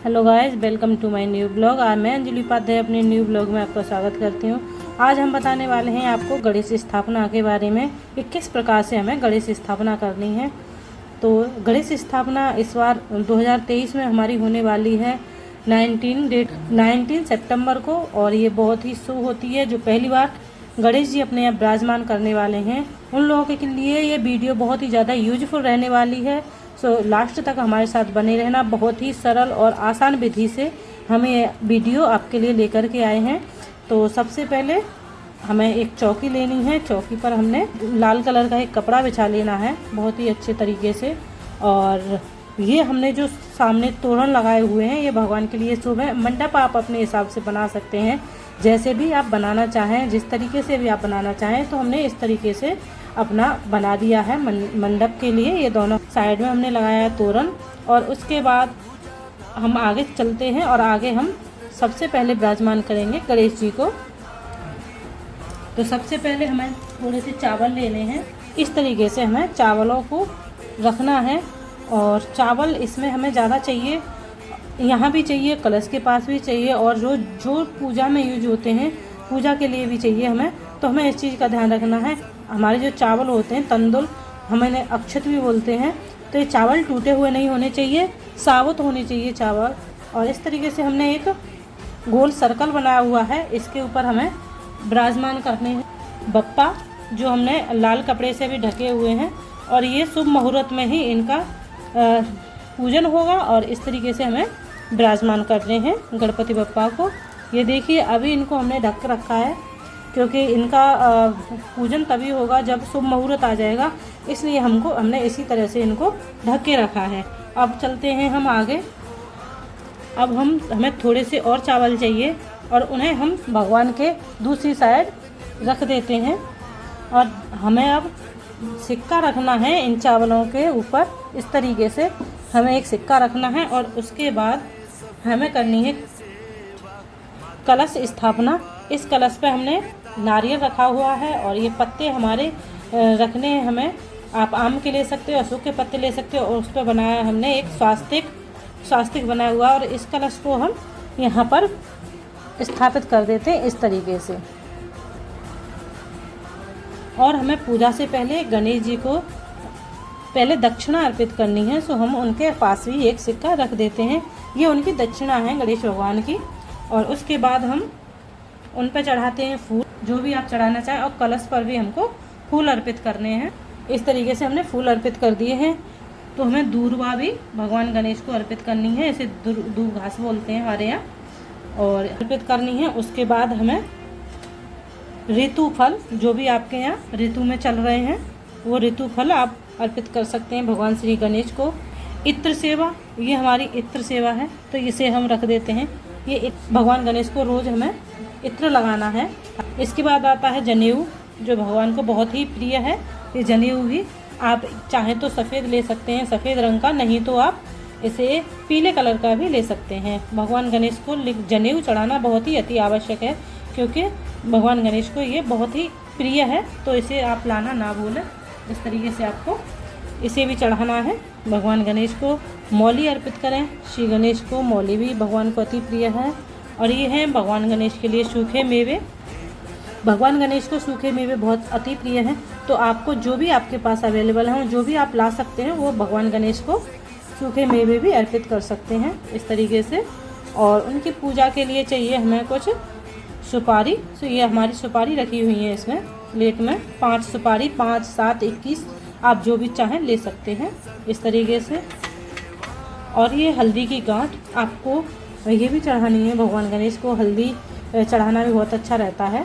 Hello guys, welcome to my new blog. आज मैं अंजलि उपाध्याय अपने न्यू ब्लॉग में आपका स्वागत करती हूँ। आज हम बताने वाले हैं आपको गणेश स्थापना के बारे में कि किस प्रकार से हमें गणेश स्थापना करनी है। तो गणेश स्थापना इस बार 2023 में हमारी होने वाली है 19 सितंबर को, और ये बहुत ही शुभ होती है। जो पहली बार गणेश जी अपने यहाँ विराजमान करने वाले हैं उन लोगों के लिए ये वीडियो बहुत ही ज़्यादा यूजफुल रहने वाली है। सो लास्ट तक हमारे साथ बने रहना। बहुत ही सरल और आसान विधि से हम ये वीडियो आपके लिए लेकर के आए हैं। तो सबसे पहले हमें एक चौकी लेनी है। चौकी पर हमने लाल कलर का एक कपड़ा बिछा लेना है बहुत ही अच्छे तरीके से। और ये हमने जो सामने तोरण लगाए हुए हैं ये भगवान के लिए शुभ है। मंडप आप अपने हिसाब से बना सकते हैं, जैसे भी आप बनाना चाहें, जिस तरीके से भी आप बनाना चाहें। तो हमने इस तरीके से अपना बना दिया है मंडप के लिए। ये दोनों साइड में हमने लगाया है तोरण। और उसके बाद हम आगे चलते हैं और आगे हम सबसे पहले विराजमान करेंगे गणेश जी को। तो सबसे पहले हमें थोड़े से चावल लेने हैं। इस तरीके से हमें चावलों को रखना है। और चावल इसमें हमें ज़्यादा चाहिए, यहाँ भी चाहिए, कलश के पास भी चाहिए, और जो पूजा में यूज होते हैं पूजा के लिए भी चाहिए हमें। तो हमें इस चीज़ का ध्यान रखना है। हमारे जो चावल होते हैं तंदुल, हम इन्हें अक्षत भी बोलते हैं। तो ये चावल टूटे हुए नहीं होने चाहिए, साबुत होने चाहिए चावल। और इस तरीके से हमने एक गोल सर्कल बनाया हुआ है, इसके ऊपर हमें विराजमान करने हैं बप्पा, जो हमने लाल कपड़े से भी ढके हुए हैं। और ये शुभ मुहूर्त में ही इनका पूजन होगा। और इस तरीके से हमें विराजमान करने हैं गणपति बप्पा को। ये देखिए, अभी इनको हमने ढक रखा है क्योंकि इनका पूजन तभी होगा जब शुभ मुहूर्त आ जाएगा, इसलिए हमने इसी तरह से इनको ढक के रखा है। अब चलते हैं हम आगे। अब हमें थोड़े से और चावल चाहिए और उन्हें हम भगवान के दूसरी साइड रख देते हैं। और हमें अब सिक्का रखना है इन चावलों के ऊपर। इस तरीके से हमें एक सिक्का रखना है। और उसके बाद हमें करनी है कलश स्थापना। इस कलश पे हमने नारियल रखा हुआ है और ये पत्ते हमारे रखने हैं हमें। आप आम के ले सकते हो, अशोक के पत्ते ले सकते हो। और उस पर बनाया हमने एक स्वास्तिक बनाया हुआ। और इस कलश को हम यहाँ पर स्थापित कर देते हैं इस तरीके से। और हमें पूजा से पहले गणेश जी को पहले दक्षिणा अर्पित करनी है। सो हम उनके पास भी एक सिक्का रख देते हैं। ये उनकी दक्षिणा है गणेश भगवान की। और उसके बाद हम उन पर चढ़ाते हैं फूल, जो भी आप चढ़ाना चाहें। और कलश पर भी हमको फूल अर्पित करने हैं। इस तरीके से हमने फूल अर्पित कर दिए हैं। तो हमें दूर्वा भी भगवान गणेश को अर्पित करनी है। इसे दूब घास बोलते हैं हमारे यहाँ, और अर्पित करनी है। उसके बाद हमें ऋतु फल, जो भी आपके यहाँ ऋतु में चल रहे हैं वो ऋतु फल आप अर्पित कर सकते हैं भगवान श्री गणेश को। इत्र सेवा, ये हमारी इत्र सेवा है, तो इसे हम रख देते हैं। ये भगवान गणेश को रोज़ हमें इत्र लगाना है। इसके बाद आता है जनेऊ, जो भगवान को बहुत ही प्रिय है। ये जनेऊ भी आप चाहें तो सफ़ेद ले सकते हैं, सफ़ेद रंग का, नहीं तो आप इसे पीले कलर का भी ले सकते हैं। भगवान गणेश को जनेऊ चढ़ाना बहुत ही अति आवश्यक है, क्योंकि भगवान गणेश को ये बहुत ही प्रिय है। तो इसे आप लाना ना भूलें। इस तरीके से आपको इसे भी चढ़ाना है। भगवान गणेश को मौली अर्पित करें। श्री गणेश को मौली भी भगवान को अति प्रिय है। और ये हैं भगवान गणेश के लिए सूखे मेवे। भगवान गणेश को सूखे मेवे बहुत अति प्रिय हैं। तो आपको जो भी आपके पास अवेलेबल हैं, जो भी आप ला सकते हैं, वो भगवान गणेश को सूखे मेवे भी अर्पित कर सकते हैं इस तरीके से। और उनकी पूजा के लिए चाहिए हमें कुछ सुपारी। तो ये हमारी सुपारी रखी हुई है इसमें प्लेट में। 5 सुपारी, 5, 7, 21 आप जो भी चाहें ले सकते हैं इस तरीके से। और ये हल्दी की गांठ आपको ये भी चढ़ानी है भगवान गणेश को। हल्दी चढ़ाना भी बहुत अच्छा रहता है,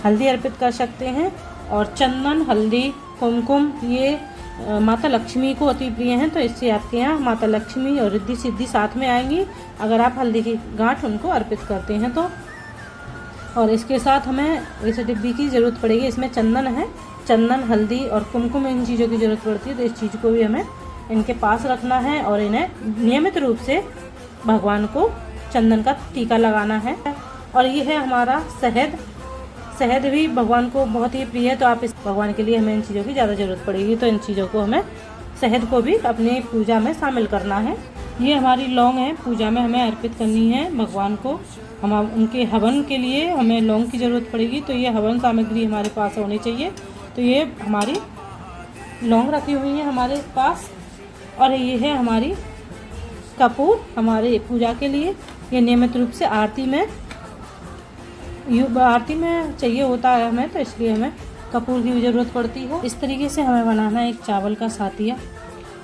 हल्दी अर्पित कर सकते हैं। और चंदन, हल्दी, कुमकुम, ये माता लक्ष्मी को अति प्रिय हैं। तो इससे आपके यहाँ माता लक्ष्मी और रिद्धि सिद्धि साथ में आएंगी अगर आप हल्दी की गांठ उनको अर्पित करते हैं तो। और इसके साथ हमें इस डिब्बी की ज़रूरत पड़ेगी। इसमें चंदन है, चंदन, हल्दी और कुमकुम, इन चीज़ों की ज़रूरत पड़ती है। तो इस चीज़ को भी हमें इनके पास रखना है और इन्हें नियमित रूप से भगवान को चंदन का टीका लगाना है। और ये है हमारा शहद। शहद भी भगवान को बहुत ही प्रिय है। तो आप इस भगवान के लिए हमें इन चीज़ों की ज़्यादा ज़रूरत पड़ेगी। तो इन चीज़ों को हमें शहद को भी अपनी पूजा में शामिल करना है। ये हमारी लौंग है, पूजा में हमें अर्पित करनी है भगवान को। हम उनके हवन के लिए हमें लौंग की ज़रूरत पड़ेगी, तो ये हवन सामग्री हमारे पास होनी चाहिए। तो ये हमारी लौंग रखी हुई है हमारे पास, और ये है हमारी कपूर हमारे पूजा के लिए। ये नियमित रूप से आरती में चाहिए होता है हमें, तो इसलिए हमें कपूर की भी ज़रूरत पड़ती है। इस तरीके से हमें बनाना है एक चावल का सातिया,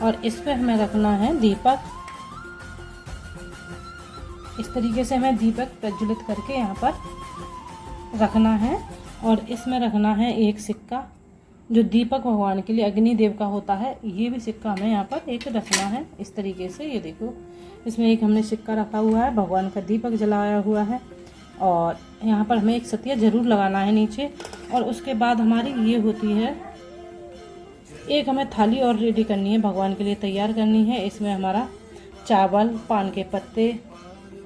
और इस पर हमें रखना है दीपक। इस तरीके से हमें दीपक प्रज्वलित करके यहाँ पर रखना है, और इसमें रखना है एक सिक्का जो दीपक भगवान के लिए अग्नि देव का होता है। ये भी सिक्का हमें यहाँ पर एक रखना है इस तरीके से। ये देखो, इसमें एक हमने सिक्का रखा हुआ है, भगवान का दीपक जलाया हुआ है, और यहाँ पर हमें एक सतिया ज़रूर लगाना है नीचे। और उसके बाद हमारी ये होती है, एक हमें थाली और रेडी करनी है, भगवान के लिए तैयार करनी है। इसमें हमारा चावल, पान के पत्ते,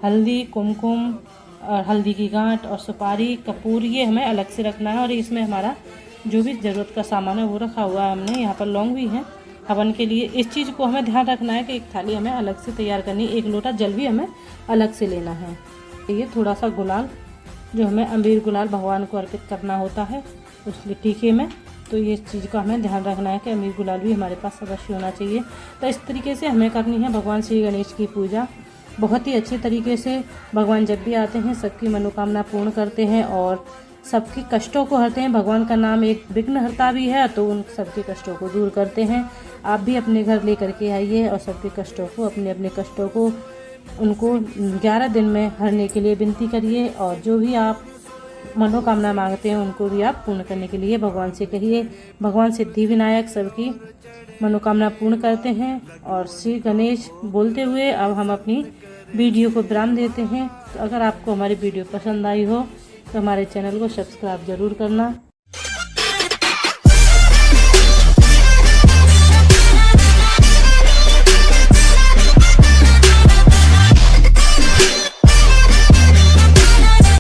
हल्दी, कुमकुम और हल्दी की गांठ और सुपारी, कपूर, ये हमें अलग से रखना है। और इसमें हमारा जो भी ज़रूरत का सामान है वो रखा हुआ है हमने। यहाँ पर लौंग भी है हवन के लिए। इस चीज़ को हमें ध्यान रखना है कि एक थाली हमें अलग से तैयार करनी है, एक लोटा जल भी हमें अलग से लेना है। ये थोड़ा सा गुलाल, जो हमें अबीर गुलाल भगवान को अर्पित करना होता है उस टीके में, तो ये चीज़ का हमें ध्यान रखना है कि अबीर गुलाल भी हमारे पास अवश्य होना चाहिए। तो इस तरीके से हमें करनी है भगवान श्री गणेश की पूजा बहुत ही अच्छे तरीके से। भगवान जब भी आते हैं सबकी मनोकामना पूर्ण करते हैं और सबकी कष्टों को हरते हैं। भगवान का नाम एक विघ्नहर्ता भी है, तो उन सबके कष्टों को दूर करते हैं। आप भी अपने घर ले करके आइए और सबके कष्टों को, अपने अपने कष्टों को उनको 11 दिन में हरने के लिए विनती करिए, और जो भी आप मनोकामना मांगते हैं उनको भी आप पूर्ण करने के लिए भगवान से कहिए। भगवान सिद्धि विनायक सबकी मनोकामना पूर्ण करते हैं। और श्री गणेश बोलते हुए अब हम अपनी वीडियो को विराम देते हैं। तो अगर आपको हमारी वीडियो पसंद आई हो तो हमारे चैनल को सब्सक्राइब ज़रूर करना।